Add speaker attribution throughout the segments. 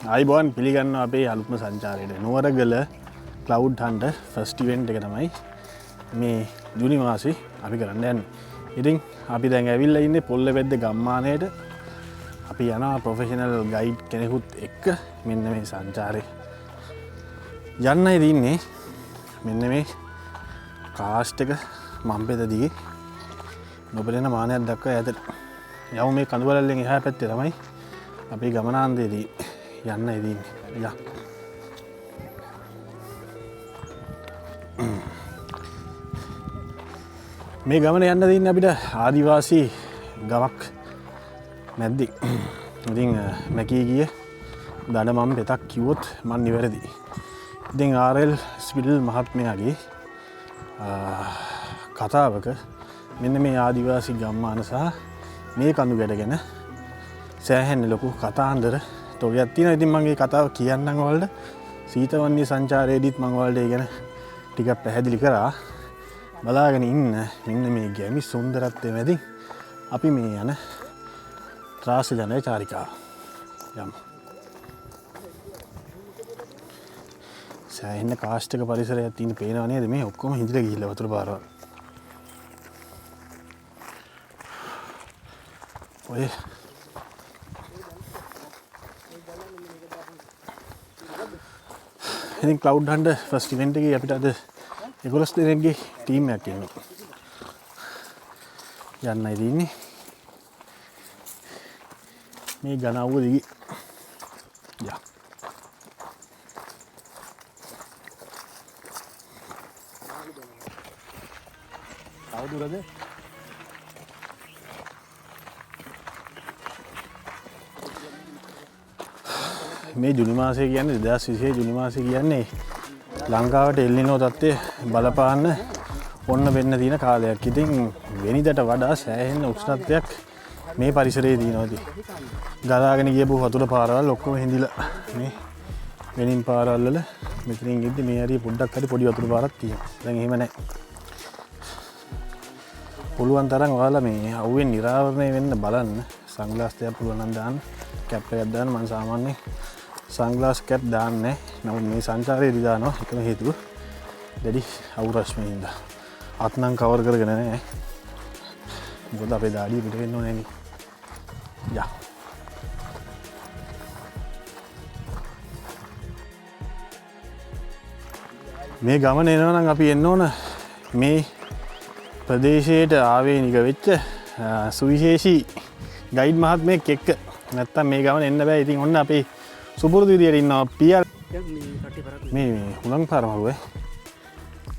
Speaker 1: ආයිබෝන් පිළිගන්නවා අපේ අලුත්ම සංචාරයට. නුවරගල ක්ලවුඩ් හන්ටර් ෆස්ට් ඉවෙන්ට් එක තමයි මේ ජූනි මාසේ අපි කරන්න යන්නේ. ඉතින් අපි දැන් ඇවිල්ලා ඉන්නේ පොල්ලවැද්ද ගම්මානයට. අපි යනවා ප්‍රොෆෙෂනල් ගයිඩ් කෙනෙකුත් එක්ක මෙන්න මේ සංචාරේ යන්නයි තින්නේ. මෙන්න මේ කාස්ට් එක මම්පෙත දිගේ නොබලෙන මානයක් දක්වා ඇතට යවු මේ කඳුවලල්ලෙන් එහා පැත්තේ තමයි අපි ගමනාන්තයේදී යන්න ඉතින් යා මේ ගමන යන්න තින්නේ අපිට ආදිවාසී ගමක් මැද්දේ. ඉතින් මැකී ගිය දඩමම් පෙතක් කිව්වොත් මන් නිවැරදි. ඉතින් ආර්.එල්. ස්පිඩල් මහත්මයාගේ කතාවක මෙන්න මේ ආදිවාසී ගම්මාන සහ මේ කඳු ගැට ගැන සෑහෙන ලොකු කතාන්දර තොගයක් තියෙනවා. ඉතින් මම මේ කතාව කියන්නම් ඔයාලට. සීතවන්නේ සංචාරයේදීත් මම ඔයාලට ඒ ගැන ටිකක් පැහැදිලි කරා. බලාගෙන ඉන්න මෙන්න මේ ගැමි සුන්දරත්වය මැදින් අපි මේ යන ත්‍රාසජනක චාරිකාව යමු. සෑහෙන කාස්ටක පරිසරයක් තියෙන පේනව නේද? මේ ඔක්කොම හිඳිලා ගිහිල්ලා වතුර පාරවල්. ඔය ඉතින් ක්ලවුඩ් හන්ටර් ෆස්ට් ඉවෙන්ට් එකේ අපිට අද 11 දෙනෙක්ගේ ටීම් එකක් ඉන්නවා. යන්නයි තින්නේ මේ ගණවුව දිගේ. යා අවුරුද්දද මේ ජුනි මාසය කියන්නේ 2020 ජුනි මාසය කියන්නේ ලංකාවට එල්නිනෝ තත්ත්වය බලපාන්න ඔන්න වෙන්න තියෙන කාලයක්. ඉතින් වෙනිදට වඩා සෑහෙන උෂ්ණත්වයක් මේ පරිසරයේ තියෙනවා. ගලාගෙන ගියපු වතුර පාරවල් ඔක්කොම හිඳිලා මේ වෙනින් පාරවල් වල මෙතනින් ඉද්දි මේ හරිය පොඩ්ඩක් හරි පොඩි වතුර පාරක් තියෙනවා. දැන් එහෙම නැහැ. පුළුවන් තරම් ඔයාලා මේ අවුවෙන් නිරාවරණය වෙන්න බලන්න. සන්ග්ලාස් දෙයක් පුළුවන් නම් දාන්න. කැප් එකක් දාන්න. මම සාමාන්‍යයෙන් සන්ග්ලාස් කැප් දාන්නේ. නමුත් මේ සංචාරයේදී දානවා. ඒකම හේතුව දැඩි අවු රශ්මියෙන් ඉඳලා. අත් නම් කවර් කරගෙන නැහැ. මොකද අපේ දාඩිය පිට වෙන්න ඕනේ නේ. යා. මේ ගමන එනවා නම් අපි එන්න ඕන මේ ප්‍රදේශයට ආවේනික වෙච්ච සුවිශේෂී ගයිඩ් මහත්මයෙක් එක්ක. නැත්තම් මේ ගමන එන්න බෑ. ඉතින් ඔන්න අපි සුපුරුදු විදියට ඉන්නවා පියර්. මේ හුලං පාර මළුවේ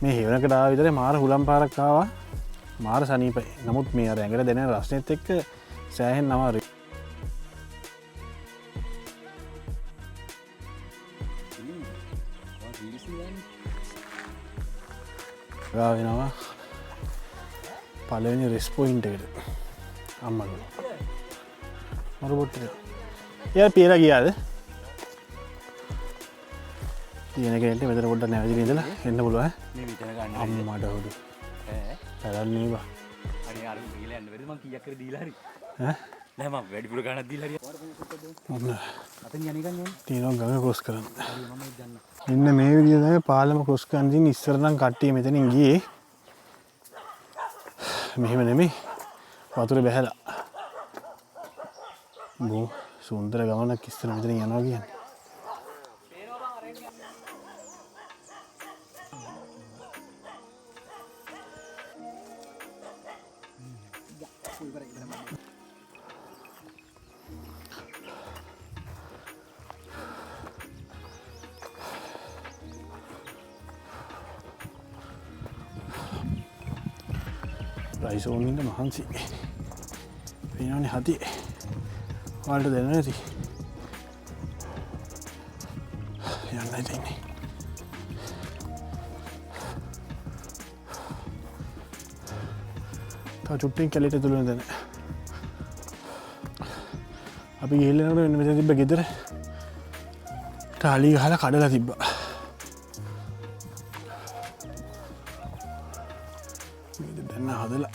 Speaker 1: මේ හේවනකට ආව විතරේ මාර හුලම් පාරක් ආවා. මාර සනීපයි. නමුත් මේ අර ඇඟට දැනෙන රස්නෙත් එක්ක සෑහෙන අමාරුයි. ගා වෙනවා පළවෙනි රෙස් පොයින්ට් එකට. අම්මලු මරුබොට්ට එයා පියලා ගියාද? තියෙන කෙනෙක්ට මෙතන පොඩ්ඩක් නැවතිලා ඉඳලා එන්න පුළුවන්. මේ විතර ගන්න අම්මට හොඩු පැලන්නේ බා. හරි අර ගිහලා යන්න බැරිද? මං කීයක් කර දීලා හරි ඈ නෑ මම වැඩිපුර ගණක් දීලා හරි මොන අතන යන්නේ ගන්නේ තියෙනවා ගඟ ක්‍රොස් කරන්න. හරි මම යන්න. මෙන්න මේ විදිහට තමයි පාලම ක්‍රොස් කරන් දින් ඉස්සර නම් කට්ටිය මෙතනින් ගියේ. මෙහෙම නෙමෙයි වතුර බැහැලා. බෝ සුන්දර ගමනක් ඉස්සර මෙතනින් යනවා කියන්නේ. රයිසෝනින්ද මහන්සි පේනවනේ හති ඔයාලට දැනෙන්නේ නැති යන්නයි තියෙන්නේ. තව චුට්ටින් කැලේට තුලන දැන අපි ගිහිල්ලා යනකොට මෙන්න මෙතන තිබ්බ ගෙදර ටාලි ගහලා කඩලා තිබ්බා. මේක දැන් හදලා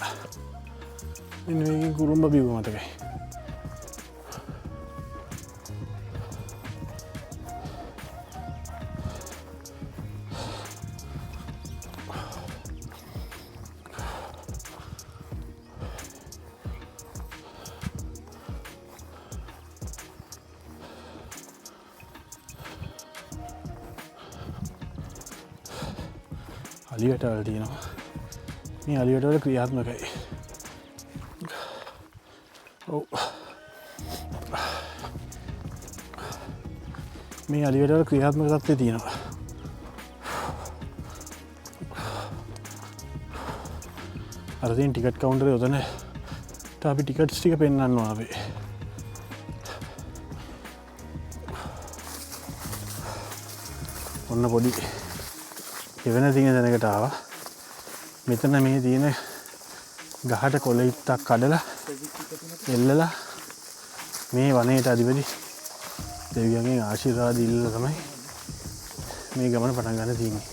Speaker 1: මෙන්න මේකෙන් කුරුම්බ බිව්ව මතකයි. අලිවැටවල තියෙනවා. මේ අලිවැටවල ක්‍රියාත්මකයි. ඔව්. මේ අලිවැටවල ක්‍රියාත්මක තත්ත්වය තියෙනවා. අර තියෙන ටිකට් කවුන්ටරේ උතනට අපි ටිකට්ස් ටික පෙන්වන්න ආවේ. ඔන්න පොඩි එවන තියෙන දැනකට ආවා. මෙතන මේ තියෙන ගහට කොළ ඉත්තක් කඩලා එල්ලලා මේ වනයේට අධිපති දෙවියන්ගේ ආශිර්වාද ඉල්ලලා තමයි මේ ගමන පටන් ගන්න තියෙන්නේ.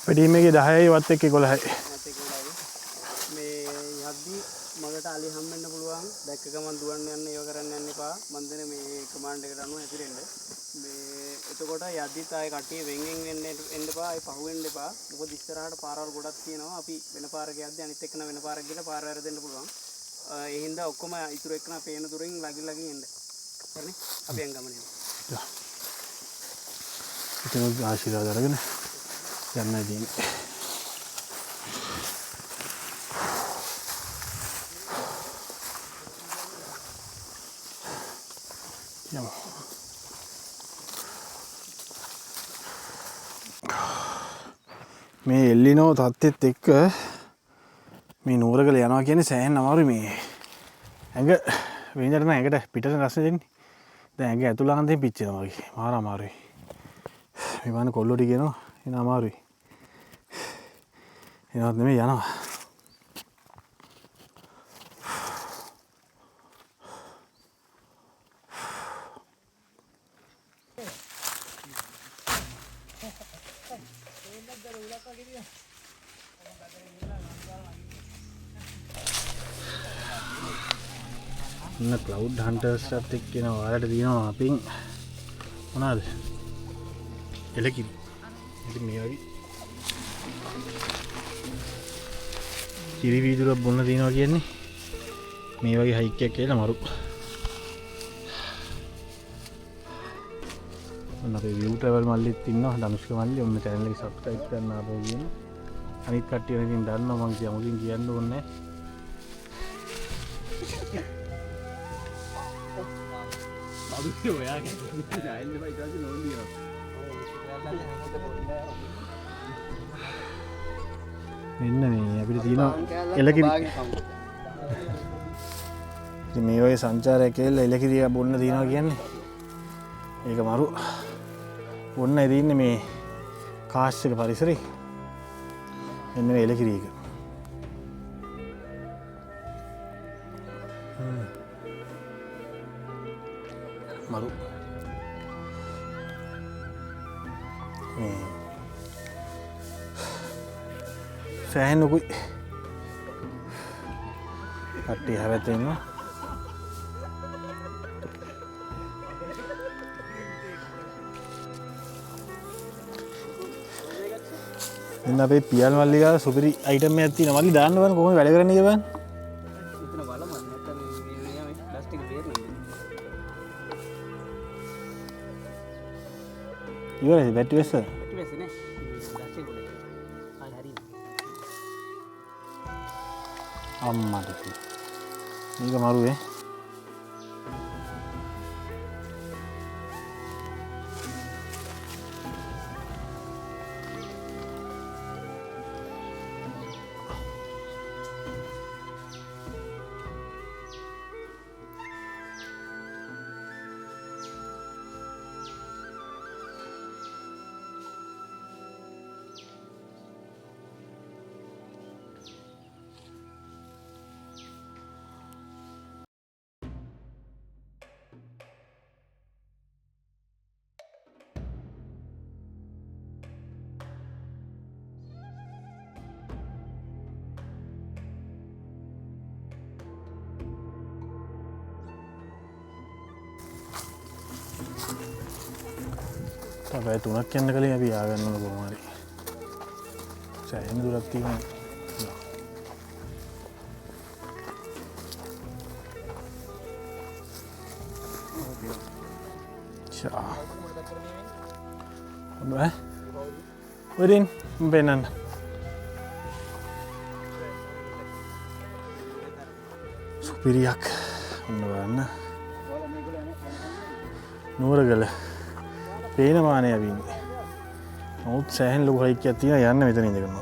Speaker 1: ටීම් එකේ 10යි වත් එක්ක 11යි.
Speaker 2: මේ යද්දි මගට අලි හම්බෙන්න පුළුවන්. දැක්ක ගමන් දුවන්න යන්න ඒව කරන්න යන්න එපා. මන් දෙන මේ කමාන්ඩ් එකට අනුව හැසිරෙන්න. මේ එතකොට යද්දිත් ආයේ කට්ටිය වෙන්ගෙන් එන්න එපා. ආයේ පහු වෙන්න එපා. මොකද ඉස්සරහට පාරවල් ගොඩක් තියෙනවා. අපි වෙන පාරක යද්දි අනිත් එක්කන වෙන පාරක් ගිහලා පාර වැරදෙන්න පුළුවන්. ඒ හින්දා ඔක්කොම ඉතුරු එක්කන පේන දුරින් ලගින් එන්න. හරිනේ? අපි යන් ගමන යමු.
Speaker 1: ඉතින් ආශිර්වාද අරගෙන යන්න ඉතින්. යමු. මේ එල්ලිනෝ තත්ත්වෙත් එක්ක මේ නුවරගල යනවා කියන්නේ සෑහෙන අමාරුයි. මේ ඇඟ වෙනදට නම් ඇඟට පිටට රස්නේ දෙන්නේ. දැන් ඇඟ ඇතුළාන්තයෙන් පිච්චෙනවා වගේ. මාර අමාරුයි. මේ වань කොල්ලෝ ටික එනවා. එන අමාරුයි. එනවත් නෙමෙයි යනවා. ඉන්න ක්ලවුඩ් හන්ටර්ස්ටත් එක්ක එන ඔයාලට තියෙනවා අපින් මොනවාද? එලකිරි. ඉතින් මේ වගේ කිරි වීදුරක් බොන්න තියෙනවා කියන්නේ මේ වගේ හයික් එකක් කියලා මරු. ඔන්න අපේ view travel මල්ලිත් ඉන්නවා. ධනුෂ්ක මල්ලි ඔන්න channel එක subscribe කරන්න ආපහු කියන. අනිත් කට්ටිය වෙන ඉතින් දන්නවා මං කියමුකින් කියන්න ඕනේ. අදුවේ ඔයාගේ channel එක ඊට පස්සේ නෝන් දිනවා. මෙන්න මේ අපිට තියෙනවා එලකිරි. ඉතින් මේ වගේ සංචාරයක් කියලා එලකිරිය බොන්න තියනවා කියන්නේ ඒක මරු. බොන්න ඉතින්නේ මේ කාශ්‍යක පරිසරේ. මෙන්න මේ එලකිරි එක. මරු. සෑහෙන ලොකුයි. කට්ටිය හැවැත්තේ ඉන්නවා. ඉන්න අපේ පියල් මල්ලි ගාව සුපිරි අයිටම් එකක් තියෙනවා. මල්ලි දාන්න බලන්න කොහොමද වැඩ කරන්නේ කියලා බලන්න.
Speaker 2: මෙතන බලමු නැත්නම් මේ ප්ලාස්ටික් බේරෙන්නේ.
Speaker 1: ඉවරයි බැටරි වෙස්ස. අම්මට මේක මරුවේ. තවයි 3ක් යන්න කලින් අපි ආගන්න ඕන කොහොම හරි. සෑහෙන දුරක් තියෙනවා. චා. ඔබ වරින් බෙනන්න. සුපිරියක් ඔන්න බලන්න. නුවරගල පේන මානය අවින්නේ. නමුත් සෑහෙන ලොකු හයික්කයක් තියෙනවා යන්න මෙතන ඉඳගෙන.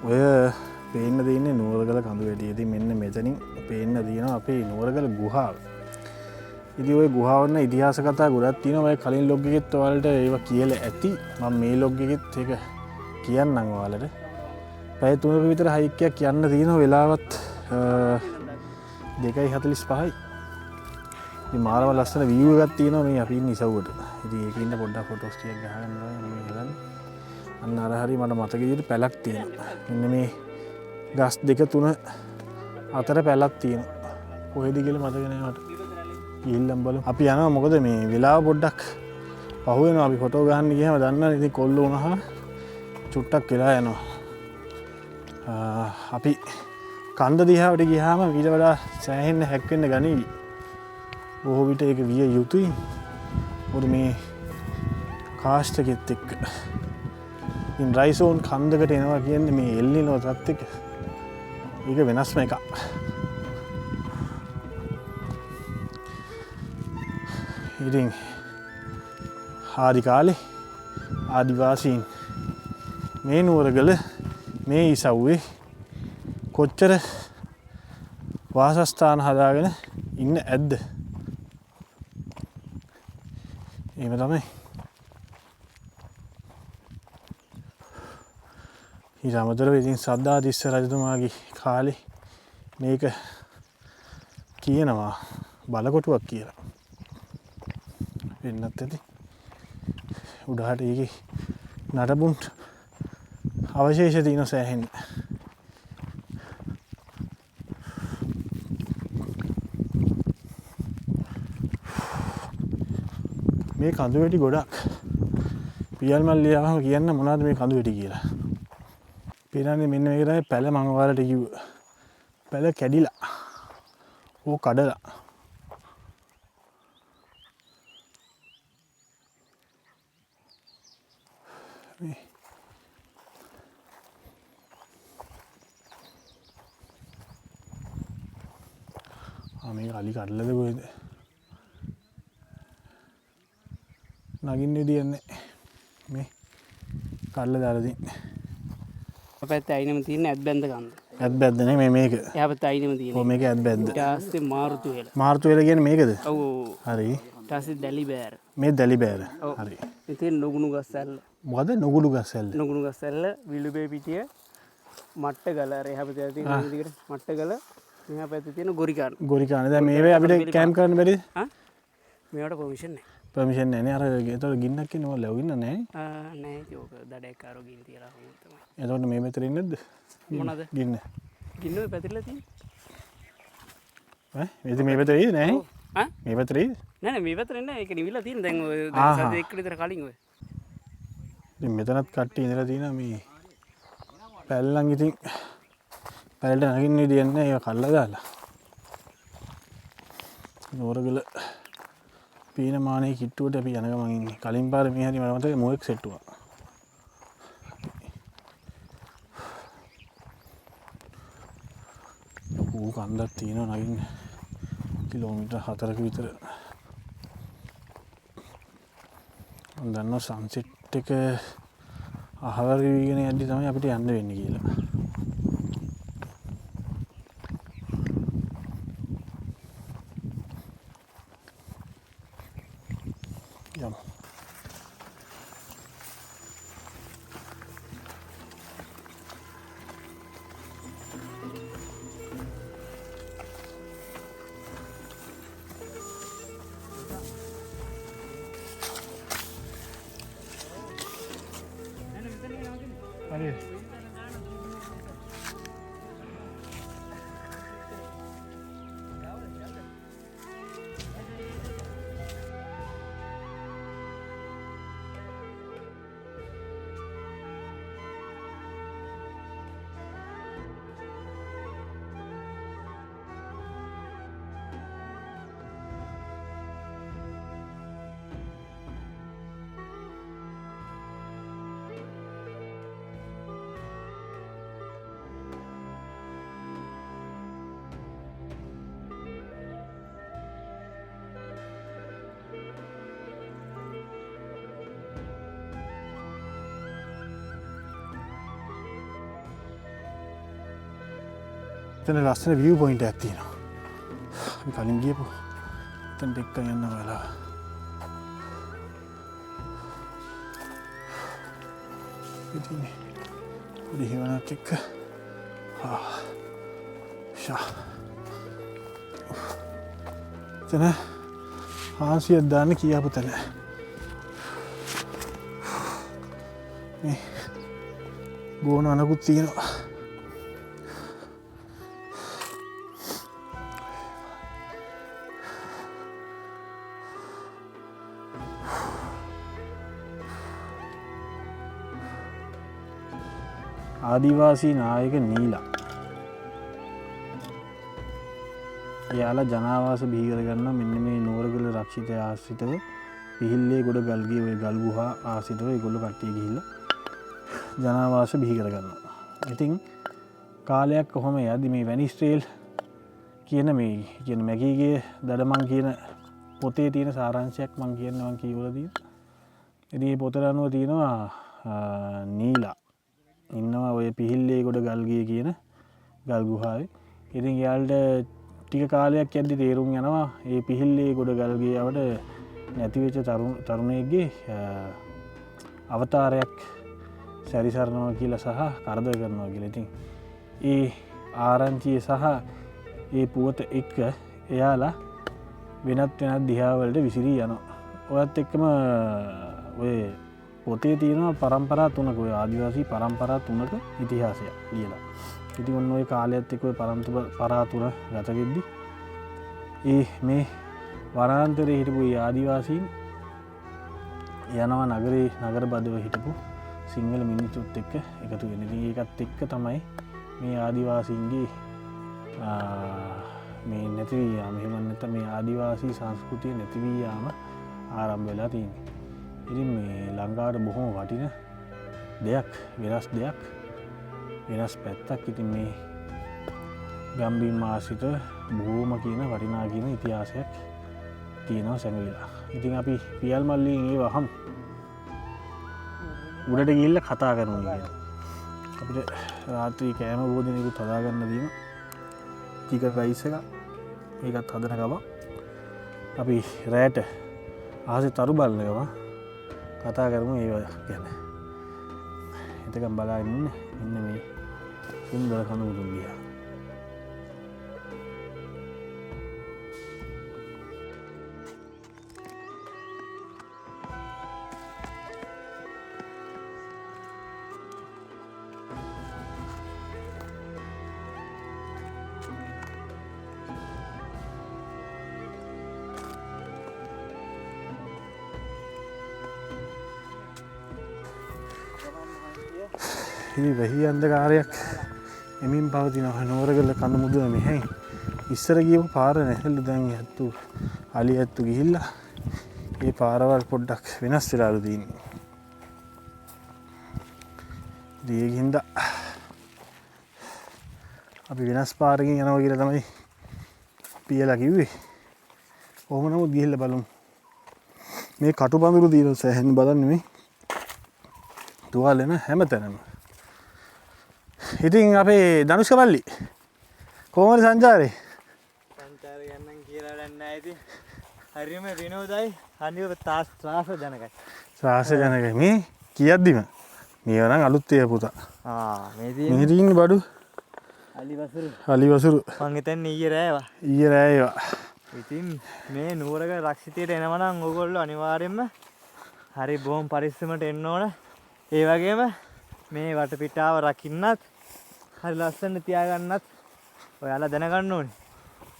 Speaker 1: ඔය පේන්න තියෙන්නේ නුවරගල කඳු වැටියේදී මෙන්න මෙතනින් පේන්න තියෙනවා අපේ නුවරගල ගුහාව. ඉතින් ওই ගුහාවන්න ඉතිහාස කතා ගොඩක් තියෙනවා. ඔය කලින් ලොග් එකෙත් ඔයාලට ඒවා කියලා ඇති. මම මේ ලොග් එකෙත් ඒක කියන්නම් ඔයාලට. පැය 3ක විතර හයික්කයක් යන්න තියෙනවා. වෙලාවත් 2:45යි. ඉතින් මාරම ලස්සන view එකක් තියෙනවා මේ අපි ඉන්නේ ඉසව්වට. ඉතින් ඒකේ ඉන්න පොඩ්ඩක් ෆොටෝස් ටිකක් ගහගන්න ඕනේ මේ හදන්නේ. අන්න අර හරිය මට මතක විදිහට පැලක් තියෙනවා. මෙන්න මේ ගස් 2 3 අතර පැලක් තියෙනවා. කොහෙද කියලා මතක නෑ මට. ගිහිල්ලා බලමු. අපි යනවා මොකද මේ වෙලාව පොඩ්ඩක් පහු වෙනවා. අපි ෆොටෝ ගන්න ගියාම දන්නවනේ ඉතින් කොල්ල වුණා චුට්ටක් වෙලා යනවා. අපි කන්ද දිහාවට ගියාම ඊට වඩා සෑහෙන්න හැක්වෙන්න ගනීවි. බොහෝ විට ඒක විය යුතුයි. මොකද මේ කාස්ටකෙත් එක්ක ඉන් රයිසෝන් කන්දකට එනවා කියන්නේ මේ එල්නිනෝ තත්ත්වයක ඒක වෙනස්ම එකක්. ඉතින් ආදි කාලේ ආදිවාසීන් මේ නුවරගල මේ ඉසව්වේ කොච්චර වාසස්ථාන හදාගෙන ඉන්න ඇද්ද? එහෙම තමයි. ඊට අමතරව ඉතින් සද්ධාතිස්ස රජතුමාගේ කාලේ මේක කියනවා බලකොටුවක් කියලා. වෙන්නත් ඇති. උඩහට ඒකේ නටබුන් අවශේෂ තියෙන සෑහෙන්න. මේ කඳු වැටි ගොඩක්. පියල් මල්ලියාවම කියන්න මොනවද මේ කඳු වැටි කියලා. පේනන්නේ මෙන්න මේක තමයි පැල මම ඔයාලට කිව්ව. පැල කැඩිලා. ඕක කඩලා. මේ අලි කඩලද කොහෙද? නගින්න විදියන්නේ මේ කඩලා දාලා තින්නේ.
Speaker 2: අපැත්තේ අයිනම තියෙන ඇත් බැඳ කන්ද.
Speaker 1: ඇත් බැද්ද නේ මේ මේක.
Speaker 2: එහා පැත්තේ අයිනම තියෙන.
Speaker 1: ඔව් මේක ඇත් බැද්ද.
Speaker 2: ඊට පස්සේ මාරුතු වෙල.
Speaker 1: මාරුතු වෙල කියන්නේ මේකද?
Speaker 2: ඔව්.
Speaker 1: හරි.
Speaker 2: ඊට පස්සේ දැලි බෑර.
Speaker 1: මේ දැලි බෑර. හරි.
Speaker 2: ඉතින් නුගුණු ගස්සැල්ල.
Speaker 1: මොකද නුගුණු ගස්සැල්ල?
Speaker 2: නුගුණු ගස්සැල්ල විලුබේ පිටිය මට්ටගල අර එහා පැත්තේ තියෙන විදිහට මට්ටගල මෙහා පැත්තේ තියෙන ගොරිකාන.
Speaker 1: ගොරිකාන. දැන් මේවේ අපිට කැම්ප් කරන්න බැරිද?
Speaker 2: හා? මේවට පර්මිෂන් නැහැ.
Speaker 1: පර්මිෂන් නැහැ නේ. අර ඒතකොට ගින්නක් ඉන්නේ මොකද ලැබුණ නැහැ නේ?
Speaker 2: නැහැ ඒක දඩයක් කාරෝ ගින් තියලා හොම තමයි.
Speaker 1: එතකොට මේ මෙතන ඉන්නේ නැද්ද?
Speaker 2: මොනවාද?
Speaker 1: ගින්න.
Speaker 2: ගින්න ඔය පැතිරලා තියෙන්නේ.
Speaker 1: මේ පැත්තේ ඉන්නේ නැහැ.
Speaker 2: ඈ?
Speaker 1: මේ පැත්තේ ඉන්නේ?
Speaker 2: නෑ නෑ මේ පැත්තේ නෑ ඒක නිවිලා තියෙන දැන් ඔය සද්ද එක්ක විතර කලින් ඔය.
Speaker 1: ඉතින් මෙතනත් කට්ටිය ඉඳලා තියෙනවා මේ පැල්ලන් ඉතින් පැලට නගින්න විදියක් නැහැ ඒවා කල්ලා දාලා. නුවරගල පීනමානේ කිට්ටුවට අපි යන ගමන් ඉන්නේ. කලින් පාර මේ හරි මට මතකයි මොෙක් සෙට්ටුවා. ඌ කන්දක් තියෙනවා නගින්න. කිලෝමීටර් 4ක විතර. මම දන්නවා සන්සෙට් එක අහවර වීගෙන යද්දි තමයි අපිට යන්න වෙන්නේ කියලා. යමු. එතන ලස්සන view point එකක් තියෙනවා. අපි කලින් ගියපු එතනට එක්කන් යන්න වෙලාව. ඉතින් පොඩි හිවණක් එක්ක එතන හාන්සියක් දාන්න කියාපු තැන. මේ ගෝන අනකුත් තියෙනවා. ආදිවාසී නායක නීලා. එයාලා ජනාවාස බිහි කරගන්න මෙන්න මේ නුවරගල රක්ෂිතය ආශ්‍රිතව පිහිල්ලේ ගොඩ ගල්ගේ ඔය ගල් ගුහා ආශ්‍රිතව ඒගොල්ලෝ කට්ටිය ගිහිල්ලා ජනාවාස බිහි කරගන්නවා. ඉතින් කාලයක් කොහොම යද්දි මේ වැනිස්ට්‍රේල් කියන මේ කියන මැගීගේ දඩමන් කියන පොතේ තියෙන සාරාංශයක් මම කියනවා කියවලා තියෙනවා. ඉතින් මේ පොතේ අනුව තියෙනවා නීලා ඉන්නවා ඔය පිහිල්ලේ ගොඩ ගල්ගේ කියන ගල් ගුහාවේ. ඉතින් යාළුට ටික කාලයක් යද්දි තේරුම් යනවා ඒ පිහිල්ලේ ගොඩ ගල්ගේ යවට නැතිවෙච්ච තරුණයෙක්ගේ අවතාරයක් සැරිසරනවා කියලා සහ කරදර කරනවා කියලා. ඉතින් ඒ ආරංචිය සහ ඒ පුවත එක්ක එයාලා වෙනත් දිහාවලට විසිරී යනවා. ඔයත් එක්කම ඔය පොතේ තියෙනවා පරම්පරා 3ක ඔය ආදිවාසී පරම්පරා 3ක ඉතිහාසයක් කියලා. ඉතින් ඔන්න ඔය කාලයත් එක්ක ඔය පරම්පරා 3 ගත වෙද්දි ඒ මේ වනාන්තරයේ හිටපු ඒ ආදිවාසීන් යනවා නගරේ නගර බදව හිටපු සිංහල මිනිස්සුත් එක්ක එකතු වෙන. ඉතින් ඒකත් එක්ක තමයි මේ ආදිවාසීන්ගේ මේ නැති වී යාම එහෙම නැත්නම් මේ ආදිවාසී සංස්කෘතිය නැති වී යාම ආරම්භ වෙලා තියෙන්නේ. ඉතින් මේ ලංකාවට බොහොම වටින දෙයක් වෙනස් දෙයක් වෙනස් පැත්තක්. ඉතින් මේ ගම්බිම් ආශ්‍රිත බොහොම කියන වටිනා කියන ඉතිහාසයක් තියෙනවා සැඟවිලා. ඉතින් අපි පියල් මල්ලියෙන් ඒ වහම් උඩට ගිහිල්ලා කතා කරනවා කියන. අපිට රාත්‍රී කෑම භෝජනයකුත් හදාගන්න දීම චිකන් රයිස් එක ඒකත් හදන ගම අපි රැට ආසේ තරු බලන ගම කතා කරමු ඒව ගැන. එතකම් බලාගෙන ඉන්න මේ සුන්දර කඳුමුදුන් දිහා. ඉතින් වෙහි අන්ධකාරයක් එමින් පවතිනවා නුවරගල කඳු මුදුන මෙහෙන්. ඉස්සර ගියපු පාර නැහැලු දැන් යැත්තු අලි යැත්තු ගිහිල්ලා ඒ පාරවල් පොඩ්ඩක් වෙනස් වෙලාලු තියෙන්නේ. දීගින්ද අපි වෙනස් පාරකින් යනවා කියලා තමයි පියලා කිව්වේ. කොහොම නමුත් ගිහිල්ලා බලමු. මේ කටුපඳුරු තියෙන සෑහෙන බලන්න මේ තුවාලෙන හැමතැනම. ඉතින් අපේ ධනුෂ්ක මල්ලි කොහොමද සංචාරේ?
Speaker 2: සංචාරය යන්නම් කියලා නැහැ ඉතින්. හරියම විනෝදයි. අනිව ත්‍රාසජනකයි.
Speaker 1: ත්‍රාසජනකයි මේ කියද්දිම මේව නම් අලුත් ඒ පුතා.
Speaker 2: මේ
Speaker 1: තියෙන්නේ බඩු අලි වසුරු.
Speaker 2: මං හිතන්නේ ඊයේ රෑවා.
Speaker 1: ඊයේ රෑ ඒවා.
Speaker 2: ඉතින් මේ නුවරගල රක්ෂිතයට එනවා නම් ඕගොල්ලෝ අනිවාර්යයෙන්ම හරි බොහොම පරිස්සමට එන්න ඕන. ඒ වගේම මේ වටපිටාව රකින්නත් හරි ලස්සන තියාගන්නත් ඔයාලා දැනගන්න ඕනේ.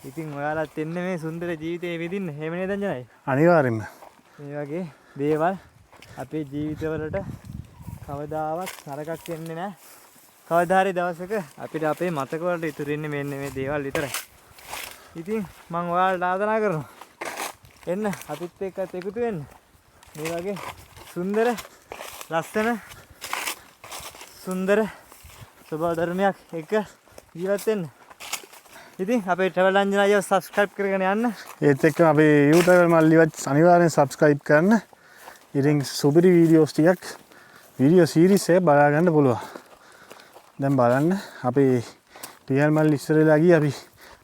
Speaker 2: ඉතින් ඔයාලත් එන්නේ මේ සුන්දර ජීවිතේ විඳින්න. එහෙම නේද අංජනයි?
Speaker 1: අනිවාර්යෙන්ම.
Speaker 2: මේ වගේ දේවල් අපේ ජීවිතවලට කවදාවත් නරකක් වෙන්නේ නැහැ. කවදා හරි දවසක අපිට අපේ මතක වලට ඉතුරු වෙන්නේ මෙන්න මේ දේවල් විතරයි. ඉතින් මම ඔයාලට ආදරය කරනවා. එන්න අපිත් එක්කත් එකතු වෙන්න. මේ වගේ සුන්දර ලස්සන සුන්දර ස්වභාව ධර්මයක් එක ජීවත් වෙන්න. ඉතින් අපේ ට්‍රැවල් අංජනයව සබ්ස්ක්‍රයිබ් කරගෙන යන්න.
Speaker 1: ඒත් එක්කම අපේ YouTube මල්ලිවත් අනිවාර්යෙන් සබ්ස්ක්‍රයිබ් කරන්න. ඉතින් සුපිරි වීඩියෝස් ටිකක් වීඩියෝ සීරීස් එක බලා ගන්න පුළුවන්. දැන් බලන්න අපේ පියල් මල් ඉස්සර වෙලා ගියා අපි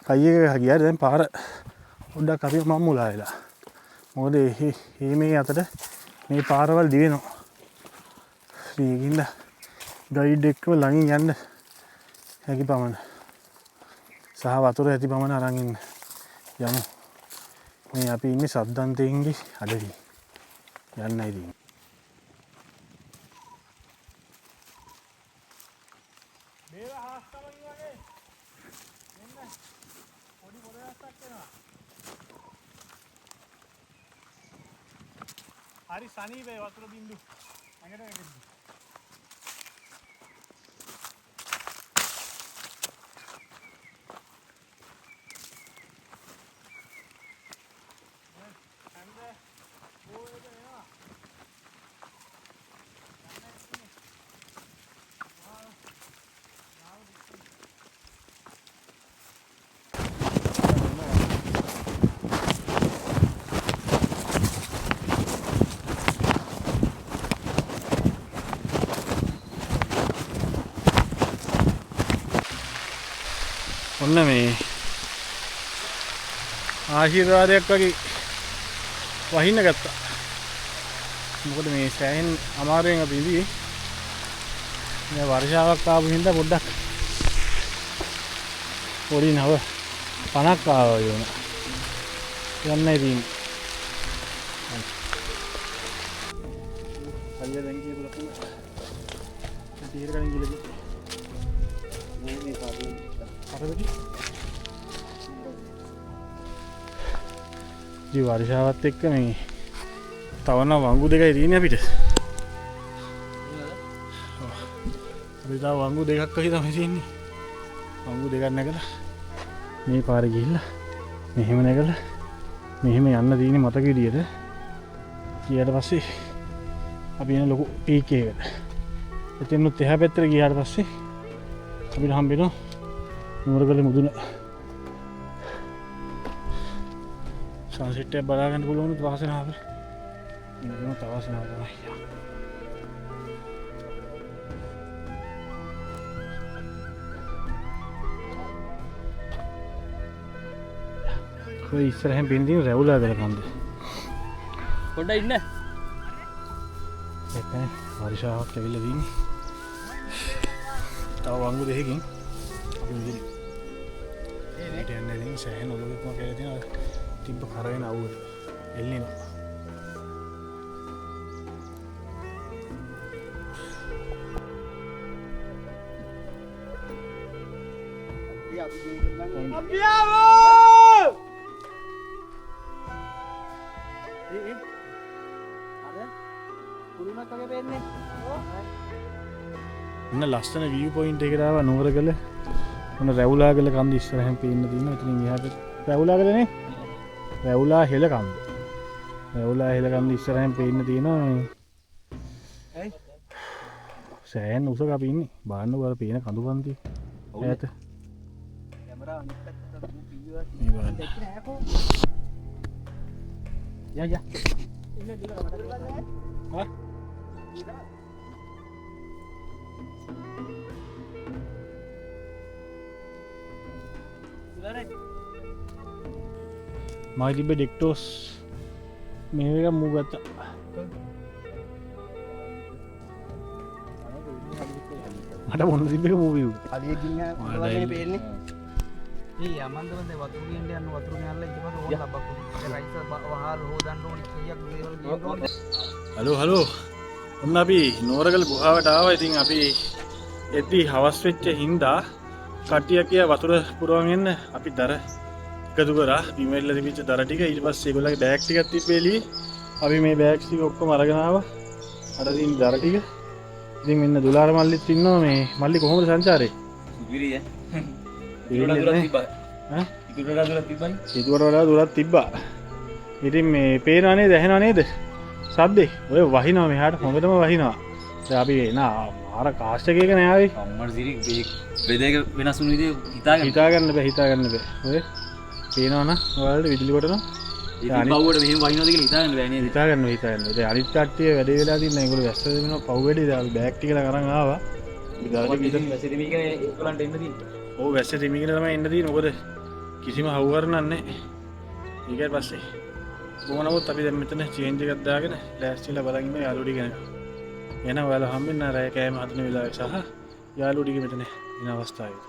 Speaker 1: කයි එක ගියා දැන් පාර පොඩ්ඩක් අපි මම මුලා වෙලා මොකද මේ අතට මේ පාරවල් දිවෙනවා මේකින්ද ගයිඩ් එක්කම ළඟින් යන්න හැකි පමණ සහ වතුර ඇති පමණ අරන් ඉන්න යමු මේ අපි ඉන්නේ සද්දන්තයෙන්ගේ අඩවියේ යන්නයි තියෙන්නේ හරි සනීපේ වතුර බින්දු ඇඟට වැටෙද්දි ඔන්න මේ ආශිර්වාදයක් වගේ වහින්න ගත්තා. මොකද මේ සෑහෙන අමාරුවෙන් අපි ඉඳී. මේ වර්ෂාවක් ආපු හින්දා පොඩ්ඩක් පොඩි නව 50ක් ආවා වගේ වුණා. යන්නයි තියෙන්නේ. අයියා දැන් කියපු ලකුණ. තීර කලින් ගිහලා මේ පාරේ ජී වර්ෂාවත් එක්ක මේ තවන වංගු දෙකයි තියෙන්නේ අපිට. අපිට වංගු දෙකක් වගේ තමයි තියෙන්නේ. වංගු දෙකක් නැගලා මේ පාරේ ගිහිල්ලා මෙහෙම නැගලා මෙහෙම යන්න තියෙන්නේ මතක විදියට. ඊට පස්සේ අපි යන ලොකු පීක් එකකට. එතනත් එහා පැත්තට ගියාට පස්සේ අපිට හම්බෙනවා නුවරගල මුදුන සන්සෙට් එක බලා ගන්න පුළුවන් වාසනාව. මේකම තව වාසනාවක් තමයි. කොයි ඉස්සරහෙන් බින්දින් රැවුලා ගල කන්ද.
Speaker 2: පොඩ්ඩක් ඉන්න.
Speaker 1: එතන වර්ෂාවක් ඇවිල්ලා දින්නේ. තව වංගු දෙකකින් අපි ඉතින් ඒකට යන්නේ ඉතින් සෑහෙන ඔලුවක මොකද තියෙනවා තිබ්බ කරගෙන අවුවට එල්ලිනවා.
Speaker 2: අපි ආවෝ! අර කුරුණක් වගේ පේන්නේ.
Speaker 1: ඉන්න ලස්සන view point එකකට ආවා නුවරගල. ඔන්න රැවුලාගල කන්ද ඉස්සරහින් පේන්න තියෙනවා. එතනින් එහාට රැවුලාගල නේ? රැවුලා හෙල කන්ද. රැවුලා හෙල කන්ද ඉස්සරහින් පේන්න තියෙනවා. ඇයි? සෑහෙන උසක අපි ඉන්නේ. බාන්නකො අර පේන කඳු පන්ති. ඈත.
Speaker 2: කැමරාව අනිත් පැත්තට වීඩියෝ
Speaker 1: මේ බලන්න.
Speaker 2: දෙක නෑකෝ. යා. ඉන්න දිලා මට බලන්න.
Speaker 1: හා? මයි තිබ්බ ඩෙක්ටෝස් මේ එක මූ ගත්තා. මට මොන තිබ්බ එක මූ වීව්.
Speaker 2: අලිය ගින්න වගේ පේන්නේ. ඒ යමන්දරෙන් වතුර ගින්න යන වතුර ගෙනල්ලා ඊට පස්සේ ඕන ලබ්බක්. රයිස් වහල් හොදන්න ඕනි කීයක් දේවල් ගියනවා.
Speaker 1: හලෝ ඔන්න අපි නුවරගල ගුහාවට ආවා. ඉතින් අපි එද්දි හවස් වෙච්ච හින්දා කට්ටිය කිය වතුර පුරවගෙන එන්න අපි දර එකතු කරා. බිමෙල්ල තිබිච්ච දර ටික ඊට පස්සේ ඒගොල්ලන්ගේ බෑග් ටිකක් තිබ්බේලි. අපි මේ බෑග්ස් ටික ඔක්කොම අරගෙන ආවා. අර තියෙන දර ටික. ඉතින් මෙන්න දුලාර මල්ලිත් ඉන්නවා. මේ මල්ලි කොහොමද සංචාරේ?
Speaker 2: විරිය.
Speaker 1: ඉතුරුට දුරක් තිබ්බා. ඈ?
Speaker 2: ඉතුරුට දුරක් තිබ්බනේ.
Speaker 1: ඉතුරුට වඩා දුරක් තිබ්බා. ඉතින් මේ පේනවා නේද? ඇහෙනවා නේද? සද්දේ. ඔය වහිනවා මෙහාට හොඟටම වහිනවා. දැන් අපි නා මාර කාස්ට් එකක නෑ ආවේ.
Speaker 2: අම්මට සිරි බෙදේක වෙනස් වුණු විදිහ
Speaker 1: හිතාගන්න බෑ. ඔය පේනවනම් ඔයාලට විදුලි කොටනවා.
Speaker 2: ඉතින් පව්වට මෙහෙම වහිනවද කියලා හිතාගන්න බෑ නේද?
Speaker 1: හිතාගන්න. දැන් අනිත් කට්ටිය වැඩේ වෙලා තින්න ඒගොල්ලෝ වැස්ස දෙනවා පව් වැඩේ. දැන් අපි බෑග් ටික කරන් ආවා. අපි දරට
Speaker 2: ඉතින් වැසිරි මේකනේ ඒගොල්ලන්ට එන්න තියෙන්නේ.
Speaker 1: ඕ වැස්ස තිමිගෙන තමයි එන්න තියෙන්නේ. මොකද කිසිම හවුහරණක් නැහැ. ඊට පස්සේ කොහොමනමුත් අපි දැන් මෙතන චේන්ජ් එකක් දාගෙන ලෑස්තිලා බලන් ඉන්න යාළුවෝ ටික එනවා. එහෙනම් ඔයාලා හම්බෙන්න රැය කෑම හදන වෙලාවේ සහ යාළුවෝ ටික මෙතන ඉන අවස්ථාවේ.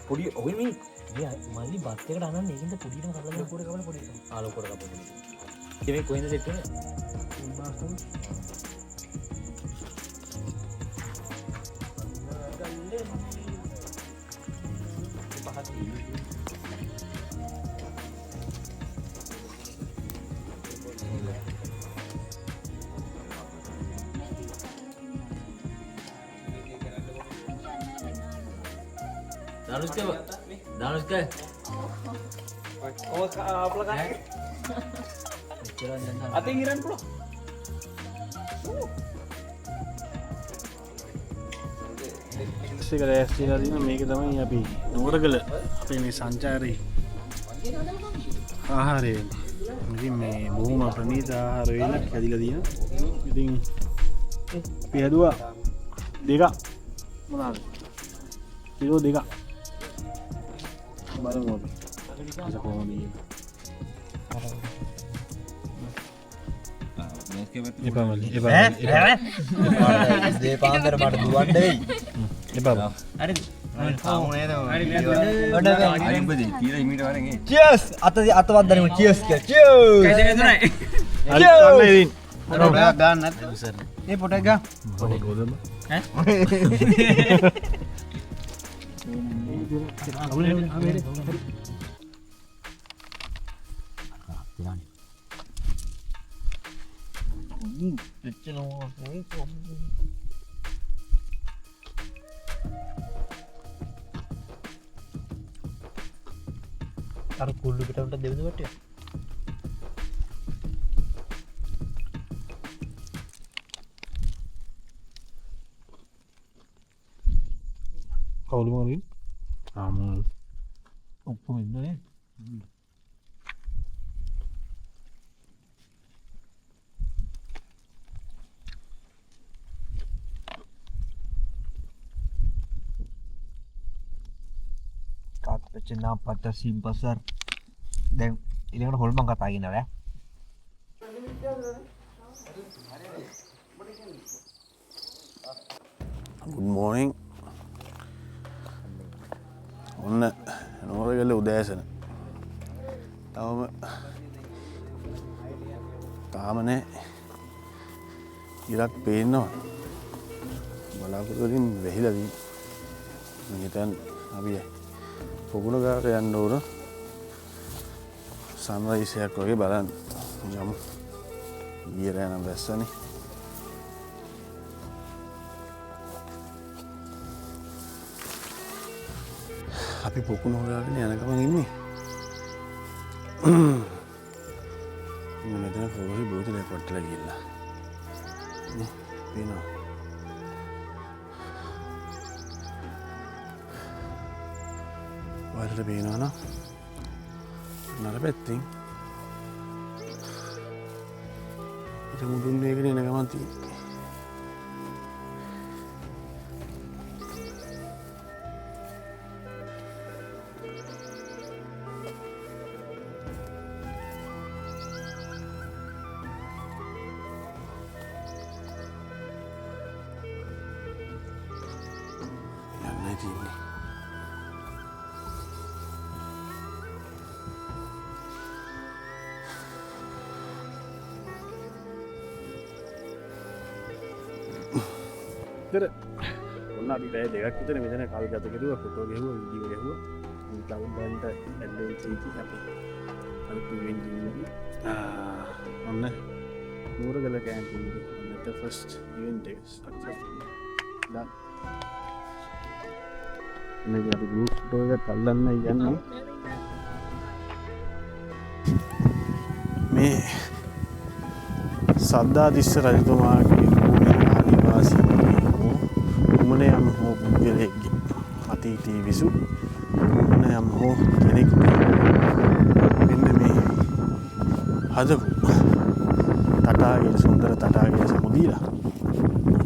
Speaker 3: පොඩි ඔය මේ මල්ලි බත් එකට අනන්නේ ඒකින්ද පොඩියටම කපලා ලොකුවට කපලා පොඩියට ලොකුවට කපලා පොඩියට ඉතින් මේ කොහෙන්ද සෙට් වෙන්නේ Danuska.
Speaker 2: Oh, apa kan? Ate ngiran bro.
Speaker 1: ඒක ලෑස්තිලා දින මේක තමයි අපි නෝරගල අපේ මේ සංචාරේ ආහාරය. ඉතින් මේ බොහොම ප්‍රණීත ආහාර වේලක් හැදිලා තියෙනවා. ඉතින් අපි හැදුවා දෙකක් මොනවාද? කිලෝ දෙකක්. බලමු අපි. ඒක කොහොමද?
Speaker 3: පාන්දර මට දුවන්න වෙයි.
Speaker 1: එපා.
Speaker 3: හරිද?
Speaker 4: Cheers! අත වද්දන්නේ cheers කියලා. Cheers!
Speaker 2: පොටක් ගන්න නැද්ද? ඒ පොටක් ගන්න.
Speaker 1: පොඩි ගෝදම.
Speaker 3: අර කුල්ලු පිටවට දෙවිද වට්ටිය.
Speaker 1: කවුද මොනින්? ආමල්.
Speaker 3: ඔක්කොම ඉන්නනේ.
Speaker 4: Cina pada sim pasar dan ini kan holmang kata ini ya
Speaker 1: good morning ඔන්න නෝරගල උදෑසන තාමනේ ඉරක් පේනවා බලාපොරොත්තුකින් වෙහිලා තියෙන්නේ මෙතන අපි පොකුණ ගාට යන්න ඕන සන්රයිස් එකක් වගේ බලන්න යමු ඊයේ රෑ නම් වැස්සනේ අපි පොකුණ හොයාගෙන යන ගමන් ඉන්නේ මෙතන පොකුණේ බෝතලයක් වටලා ගිහලා නේ පේනවා වලට පේනවා නම් නර පැත්තෙන් ඉත මුදුන් වේගෙන එන ගමන් තියෙන්නේ යන්නයි තියෙන්නේ ඔන්න අපි පැය දෙකක් විතර මෙතන කල් ගත කෙරුවා ෆොටෝ ගැහුවා වීඩියෝ ගැහුවා මේ ක්ලවුඩ් වලට ඇඩ්වෙන්චර් එකක් අපි අලුත් ඉවෙන්ට් එකක් ඔන්න නූරගල කැම්පින් එක ඔන්න ෆස්ට් ඉවෙන්ට් එක සක්සස්ෆුල් ඩන් මේක අපි ගෲප් ෆොටෝ එකක් අල්ලන්න යන්නේ. මේ සද්ධාතිස්ස රජතුමාගේ භූමියේ ආදිවාසීන් උමනයම් හෝ පුද්ගලයෙක්ගේ අතීතයේ විසු උමනයම් හෝ කෙනෙකුට මෙන්න මේ හදපු තටාගේ සුන්දර තටාගේ සමුදීලා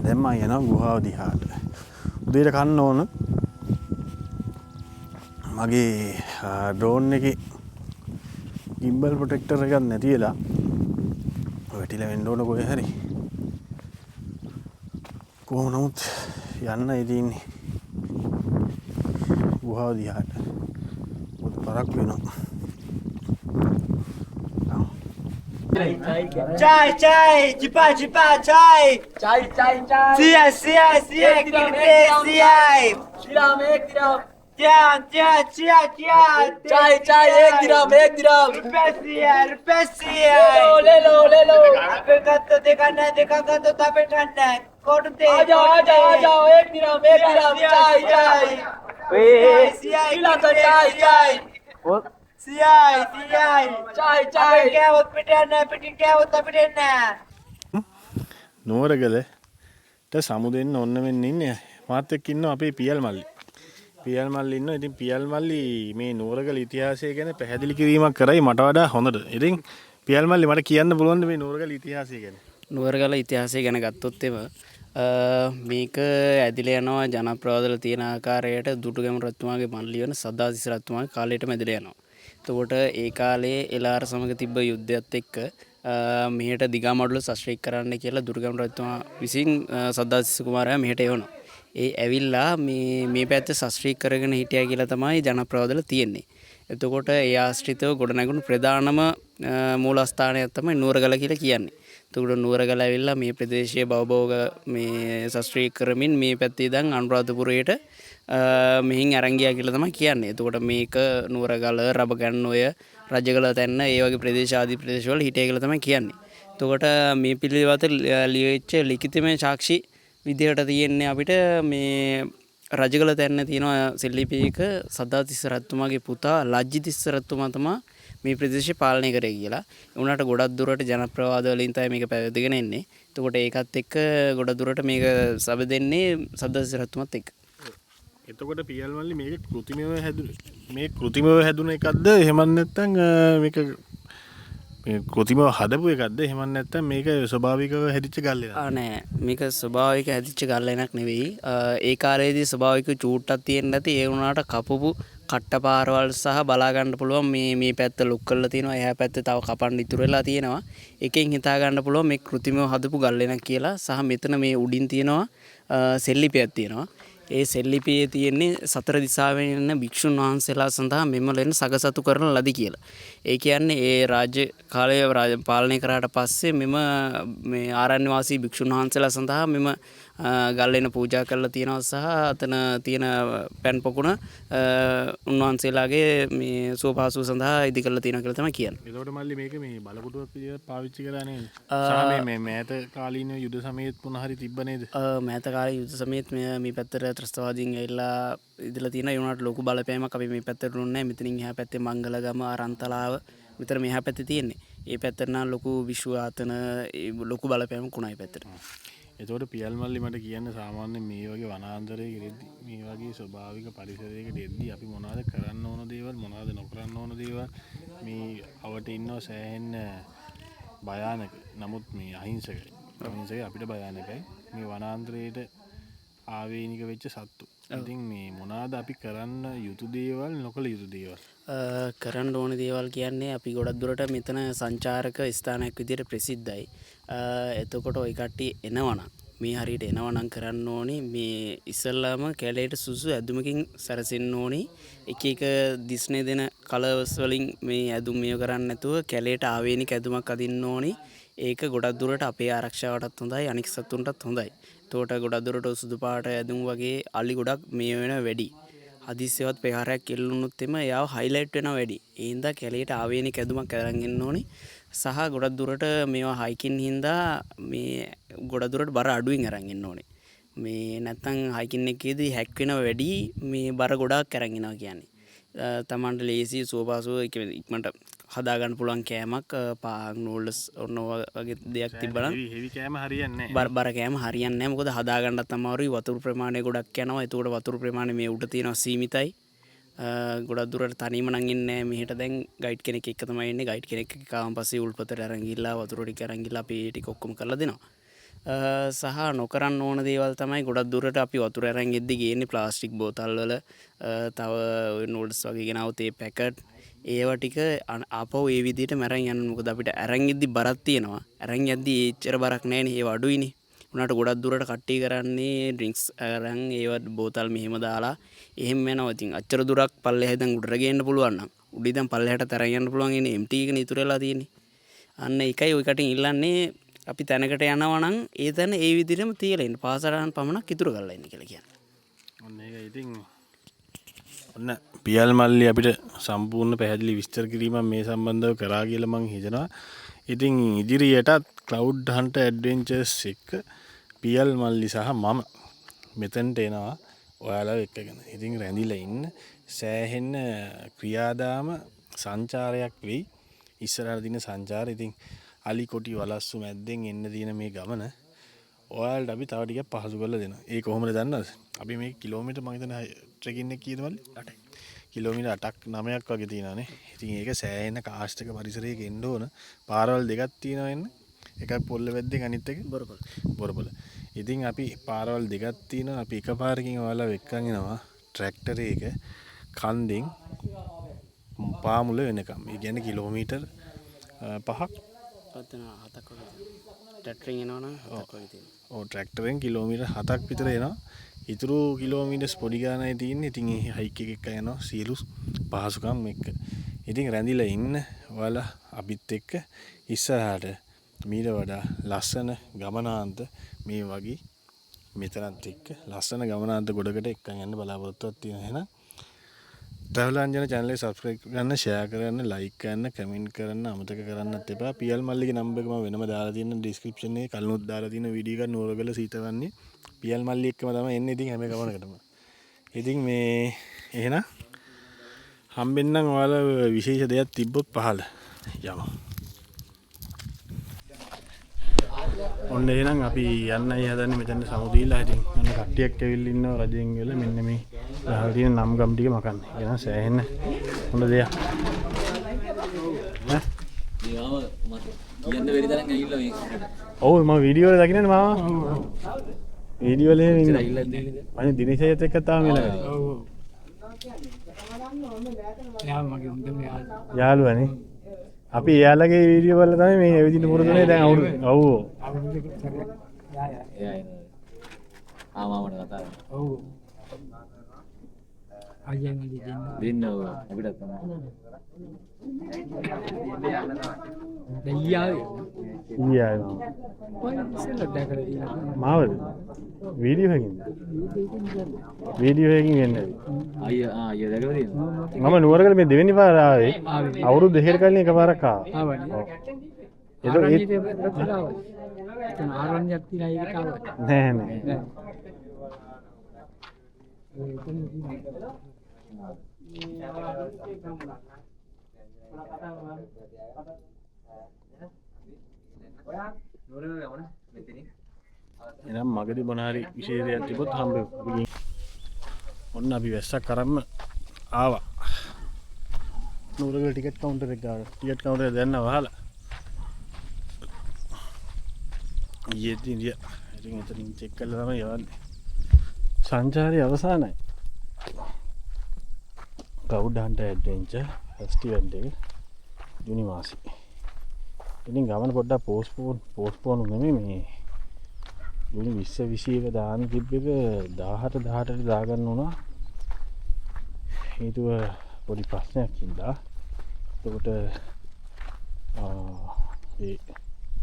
Speaker 1: දැන් මම යනවා ගුහාව දිහාට. උදේට කන්න ඕන මගේ ඩ්‍රෝන් එකේ gimbal protector එකක් නැති වෙලා වැටිලා වෙන්න ඕන කොහේ හරි. කොහොම නමුත් යන්න ඉතින්නේ ගුහාව දිහාට. මොකද පරක් වෙනවා.
Speaker 2: Chai, chai, jipa, jipa, chai. Chai, chai, chai. Sia, sia, sia, kirte, sia. Diram, ek diram. Tian, tian, sia, tia. Chai, chai, ek diram. Rupesia. Le lo. Kato dekana, dekato tapetana. Korte. Aja, ek diram. Chai, chai. Weh, sia, chai. What? Siai. Chai. Kewat pitin kewat අපිට එන්න.
Speaker 1: නුවරගලට සමු දෙන්න ඔන්න වෙන්න ඉන්නේ. මාත් එක්ක ඉන්නවා අපේ පියල් මල්ලි. පියල් මල්ලි ඉන්නවා. ඉතින් පියල් මල්ලි මේ නුවරගල ඉතිහාසය ගැන පැහැදිලි කිරීමක් කරයි මට වඩා හොඳට. ඉතින් පියල් මල්ලි මට කියන්න පුළුවන්ද මේ නුවරගල ඉතිහාසය ගැන?
Speaker 2: නුවරගල ඉතිහාසය ගැන ගත්තොත් මේක ඇදිලා යනවා ජනප්‍රවාදවල තියෙන ආකාරයට දුටුගැමුණු රජතුමාගේ මල්ලි වෙන සද්ධාතිස්ස රජතුමාගේ කාලයටම ඇදිලා යනවා. එතකොට ඒ කාලේ එළාර සමග තිබ්බ යුද්ධයත් එක්ක මෙහෙට දිගමඩුල සශ්‍රීක කරන්න කියලා දුටුගැමුණු රජතුමා විසින් සද්ධාතිස්ස කුමාරයා මෙහෙට එවනවා. ඒ ඇවිල්ලා මේ පැත්තේ සශ්‍රීක කරගෙන හිටියා කියලා තමයි ජනප්‍රවාදවල තියෙන්නේ. එතකොට ඒ ආශ්‍රිතව ගොඩනැගුණු ප්‍රධානම මූලස්ථානයක් තමයි නුවරගල කියලා කියන්නේ. එතකොට නුවරගල ඇවිල්ලා මේ ප්‍රදේශයේ භවභෝග මේ සශ්‍රීක කරමින් මේ පැත්තේ ඉඳන් අනුරාධපුරයට මෙහින් අරන් ගියා කියලා තමයි කියන්නේ. එතකොට මේක නුවරගල රබගන්න ඔය රජගල තැන්න ඒ වගේ ප්‍රදේශ ආදී ප්‍රදේශවල හිටියා කියලා තමයි කියන්නේ. එතකොට මේ පිළිවෙත ලියවිච්ච ලිඛිතමය සාක්ෂි විදිහට තියෙන්නේ අපිට මේ රජගල තැන්න තියෙන සෙල්ලිපියක සද්ධාතිස්ස රජතුමාගේ පුතා ලජ්ජිතිස්ස රජතුමා තමයි මේ ප්‍රදේශය පාලනය කරේ කියලා. ඒ වුණාට ගොඩක් දුරට ජනප්‍රවාද වලින් තමයි මේක පැවැදගෙන එන්නේ. එතකොට ඒකත් එක්ක ගොඩක් දුරට මේක සබදෙන්නේ සද්ධාතිස්ස රජතුමාත් එක්ක.
Speaker 1: එතකොට පියල් මල්ලි මේක කෘතිමව හැදුන එකක්ද එහෙම නැත්නම් මේක කෘතිමව හදපු එකක්ද එහෙම නැත්නම් මේක ස්වභාවිකව හැදිච්ච ගල්ලෙනක්?
Speaker 2: නෑ මේක ස්වභාවික හැදිච්ච ගල්ලෙනක් නෙවෙයි. ඒ කාලේදී ස්වභාවික චූට්ටක් තියෙන්නේ නැති ඒ වුණාට කපපු කට්ටපාරවල් සහ බලා ගන්න පුළුවන් මේ පැත්ත ලොක් කරලා තියෙනවා. එහා පැත්තේ තව කපන්න ඉතුරු වෙලා තියෙනවා. එකෙන් හිතා ගන්න පුළුවන් මේ කෘතිමව හදපු ගල්ලෙනක් කියලා. සහ මෙතන මේ උඩින් තියෙනවා සෙල්ලිපියක් තියෙනවා. ඒ සෙල්ලිපියේ තියෙන්නේ සතර දිසාවෙන් එන භික්ෂුන් වහන්සේලා සඳහා මෙමලෙන් සගසතු කරන ලදී කියලා. ඒ කියන්නේ ඒ රාජ්‍ය කාලය පාලනය කරාට පස්සේ මේ ආරණ්‍ය වාසී භික්ෂුන් වහන්සේලා සඳහා මෙම ගල්ලෙන පූජා කරලා තියෙනවා සහ අතන තියෙන පැන් පොකුණ උන්වහන්සේලාගේ මේ සුවපහසුව සඳහා ඉදි කරලා තියෙනවා කියලා තමයි කියන්නේ.
Speaker 1: එතකොට මල්ලි මේක මේ බලකොටුවක් විදිහට පාවිච්චි කරා නේද? සාමයේ මේ මෑත කාලීන යුද සමයේත් මොන හරි තිබ්බ නේද?
Speaker 2: මෑත කාලේ යුද සමයේත් මේ පැත්තට ත්‍රස්තවාදීන් ඇවිල්ලා ඉදලා තියෙනවා. ඒ වුණාට ලොකු බලපෑමක් අපි මේ පැත්තට දුන්නේ නැහැ. මෙතනින් එහා පැත්තේ මංගලගම අරන්තලාව මෙතන මෙහා පැත්තේ තියෙන්නේ. ඒ පැත්තට නම් ලොකු විශ්වාතන ලොකු බලපෑමක් උණා ඒ පැත්තට.
Speaker 1: එතකොට පියල් මල්ලි මට කියන්න සාමාන්‍යයෙන් මේ වගේ වනාන්තරයක ඉඳි මේ වගේ ස්වභාවික පරිසරයකට එද්දී අපි මොනවද කරන්න ඕන දේවල් මොනවද නොකරන්න ඕන දේවල් මේ අවට ඉන්නව සෑහෙන්න භයානක. නමුත් මේ අහිංසකයි අපිට භයානකයි මේ වනාන්තරයට ආවේනික වෙච්ච සත්තු. ඉතින් මේ මොනවද අපි කරන්න යුතු දේවල් නොකළ යුතු දේවල්?
Speaker 2: කරන්න ඕන දේවල් කියන්නේ අපි ගොඩක් දුරට මෙතන සංචාරක ස්ථානයක් විදිහට ප්‍රසිද්ධයි. එතකොට ওই කට්ටිය එනවනම් මේ හරියට එනවනම් කරන්න ඕනි මේ ඉස්සල්ලාම කැලේට සුසු ඇදුමකින් සැරසෙන්න ඕනි. එක දිස්නේ දෙන කලර්ස් වලින් මේ ඇදුම් මේව කරන්න නැතුව කැලේට ආවේනික ඇදුමක් අදින්න ඕනි. ඒක ගොඩක් දුරට අපේ ආරක්ෂාවටත් හොඳයි අනික් සතුන්ටත් හොඳයි. එතකොට ගොඩක් දුරට සුදු පාට ඇදුම් වගේ අලි ගොඩක් මේ වෙන වැඩි. හදිස්සියවත් ප්‍රහාරයක් කෙල්ලුනොත් එම එයාව හයිලයිට් වෙනවා වැඩි. ඒ හින්දා කැලේට ආවේනික ඇදුමක් අරන් එන්න ඕනි. සහ ගොඩක් දුරට මේවා හයිකින් හින්දා මේ ගොඩක් දුරට බර අඩුවෙන් අරන් එන්න ඕනේ. මේ නැත්තම් හයිකින් එකේදී හැක් වෙනවා වැඩි මේ බර ගොඩාක් අරන් එනවා කියන්නේ. තමන්ට ලේසි සුවපහසුව ඉක්මනට හදාගන්න පුළුවන් කෑමක් පාන් නූඩ්ල්ස් ඔන්න වගේ දෙයක් තිබ්බනම්
Speaker 1: හෙවි කෑම හරියන්නේ නැහැ.
Speaker 2: බර කෑම හරියන්නේ නැහැ. මොකද හදාගන්නත් අමාරුයි. වතුර ප්‍රමාණය ගොඩක් යනවා. ඒකට වතුර ප්‍රමාණය මේ උඩ තියෙනවා සීමිතයි. ගොඩක් දුරට තනියම නම් ඉන්නේ නැහැ. මෙහෙට දැන් ගයිඩ් කෙනෙක් එක්ක තමයි ඉන්නේ. ගයිඩ් කෙනෙක් එක්ක ආවන් පස්සේ උල්පතට අරන් ගිහලා වතුර ටික අරන් ගිහලා අපි ඒ ටික ඔක්කොම කරලා දෙනවා. සහ නොකරන්න ඕන දේවල් තමයි ගොඩක් දුරට අපි වතුර අරන් ගෙද්දි ගේන්නේ ප්ලාස්ටික් බෝතල් වල තව නූඩ්ල්ස් වගේ ගෙනාවු තේ පැකට් ඒවා ටික ආපහු ඒ විදිහට මරන් යන්න. මොකද අපිට අරන් ගෙද්දි බරක් තියෙනවා. අරන් යද්දි එච්චර බරක් නැහැනේ. ඒවා අඩුයිනේ. උනාට ගොඩක් දුරට කට්ටිය කරන්නේ ඩ්‍රින්ක්ස් අරන් ඒවා බෝතල් මෙහෙම දාලා එහෙම යනවා. ඉතින් අච්චර දුරක් පල්ලෙහා ඉඳන් උඩට ගේන්න පුළුවන් නම් උඩ ඉඳන් පල්ලෙහාට තරන් යන්න පුළුවන් ඉන්නේ MT එකනේ ඉතුරු වෙලා තියෙන්නේ. අන්න ඒකයි ඔය කටින් ඉල්ලන්නේ අපි තැනකට යනවා නම් ඒ තැන ඒ විදිහටම තියලා ඉන්න. පාසලයන් පමණක් ඉතුරු කරලා ඉන්න කියලා කියන්නේ.
Speaker 1: ඔන්න ඒක ඉතින් ඔන්න පියල් මල්ලි අපිට සම්පූර්ණ පැහැදිලි විස්තර කිරීමක් මේ සම්බන්ධව කරා කියලා මම හිතනවා. ඉතින් ඉදිරියටත් Cloud Hunter Adventures එක පියල් මල්ලි සහ මම මෙතනට එනවා ඔයාලා එක්කගෙන. ඉතින් රැඳිලා ඉන්න සෑහෙන ක්‍රියාදාම සංචාරයක් වෙයි. ඉස්සරහට දින සංචාරය ඉතින් අලි කොටි වලස්සු මැද්දෙන් එන්න තියෙන මේ ගමන ඔයාලට අපි තව ටිකක් පහසු කරලා දෙනවා. ඒ කොහොමද දන්නවද? අපි මේ කිලෝමීටර් මම හිතන්නේ ට්‍රෙකින් එක කීයද මල්ලි? 8යි. කිලෝමීටර් 8ක් 9ක් වගේ තියෙනවානේ. ඉතින් ඒක සෑහෙන කාස්ටක පරිසරයක එන්න ඕන. පාරවල් දෙකක් තියෙනවා එන්න. එකක් පොල්ල වැද්දෙන් අනිත් එක බොරපොළ. ඉතින් අපි පාරවල් දෙකක් තියෙනවා. අපි එකපාරකින් ඔයාලා වෙක්කන් එනවා ට්‍රැක්ටර් එක කන්දෙන් පාමුල වෙනකම්. ඒ කියන්නේ කිලෝමීටර් 5ක්
Speaker 2: පතන 7ක් වගේ. ට්‍රැක්ටරින් එනවනම් 7ක් වගේ තියෙනවා.
Speaker 1: ඔව් ට්‍රැක්ටරෙන් කිලෝමීටර් 7ක් විතර එනවා. ඉතුරු කිලෝමීටර්ස් පොඩි ගානයි තියෙන්නේ. ඉතින් මේ හයික් එක යනවා සියලු පහසුකම් එක්ක. ඉතින් රැඳිලා ඉන්න ඔයාලා අපිත් එක්ක ඉස්සරහට මීට වඩා ලස්සන ගමනාන්ත මේ වගේ මෙතනත් එක්ක ලස්සන ගමනාන්ත ගොඩකට එක්කන් යන්න බලාපොරොත්තුවක් තියෙනවා. එහෙනම් Travel Anjana channel එක subscribe කරන්න, share කරන්න, like කරන්න, comment කරන්න අමතක කරන්නත් එපා. පියල් මල්ලිගේ number එක මම වෙනම දාලා තියෙන description එකේ කලිනුත් දාලා තියෙන වීඩියෝ එක නෝරගල සීතවන්නේ පියල් මල්ලි එක්කම තමයි එන්නේ. ඉතින් හැම ගමනකටම. ඉතින් මේ එහෙනම් හම්බෙන්නම් ඔයාලා විශේෂ දෙයක් තිබ්බොත් පහල යමු. ඔන්න එහෙනම් අපි යන්නයි හදන්නේ මෙතන සමුදීලා. ඉතින් අන්න කට්ටියක් ඇවිල්ලා ඉන්නවා රජෙන් ගිහලා මෙන්න මේ ගහලා තියෙන නම් ගම් ටික මකන්න. එහෙනම් සෑහෙන හොඳ දෙයක්. ඈ?
Speaker 3: ඊගාව මට කියන්න බැරි තරම් ඇවිල්ලා මේකට.
Speaker 1: ඔව් මම වීඩියෝ වල දකින්නේ මාමා. වීඩියෝ වල ඉන්නේ. අනේ දිනේශයත් එක්ක තාම වෙලා. ඔව්. යාළුවනේ. අපි එයාලගේ වීඩියෝ වල තමයි මේ ඇවිදින්න පුරුදුනේ දැන් අවුරුදු. ඔව්.
Speaker 3: එයා එනවා. ආමාමට කතා කරනවා. ඔව්. අයියන් දෙන්න ඔව් අපිටත් තමයි.
Speaker 1: ඊයා. මාවද? වීඩියෝ එකකින්. වීඩියෝ එකකින් එන්නේ.
Speaker 3: අයියා දැකලා තියෙනවා.
Speaker 1: මම නුවරගල මේ දෙවෙනි පාර ආවේ. අවුරුදු දෙකකට කලින් එකපාරක් ආවා.
Speaker 2: ආවනේ.
Speaker 1: ඒක
Speaker 2: ආරණ්‍යයක් තියලා ඒකට ආවා.
Speaker 1: නෑ නෑ. එනම් මගදී මොන හරි විශේෂයක් තිබොත් හම්බෙමු. ඔන්න අපි වැස්සක් කරන්න ආවා. නුවරගල ටිකට් කවුන්ටර් එක ගාවට. ටිකට් කවුන්ටර් එක දැන්න වහලා. ඉතින් එතනින් චෙක් කරලා තමයි යවන්නේ. සංචාරය අවසానයි. Cloud Hunter Adventure Festival එක ජුනි මාසේ. ඉතින් ගමන පොඩ්ඩක් පෝස්ට්පෝන් නෙමෙයි මේ ජුනි 2021 දාන තිබ්බ එක 18ට දාගන්න උනා. හේතුව පොඩි ප්‍රශ්නයක් හින්දා. එතකොට ඒ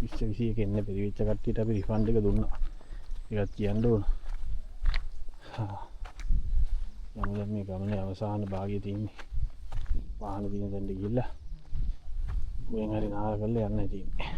Speaker 1: 2021 එන්න බැරි වෙච්ච කට්ටියට අපි රිෆන්ඩ් එක දුන්නා. ඒකත් කියන්න ඕන. මම දැන් මේ ගමනේ අවසාන භාගයේ තියෙන්නේ. වාහන දින දෙන්න ගිහිල්ලා මොෙන් හරි නාල කරලා යන්නයි තියෙන්නේ.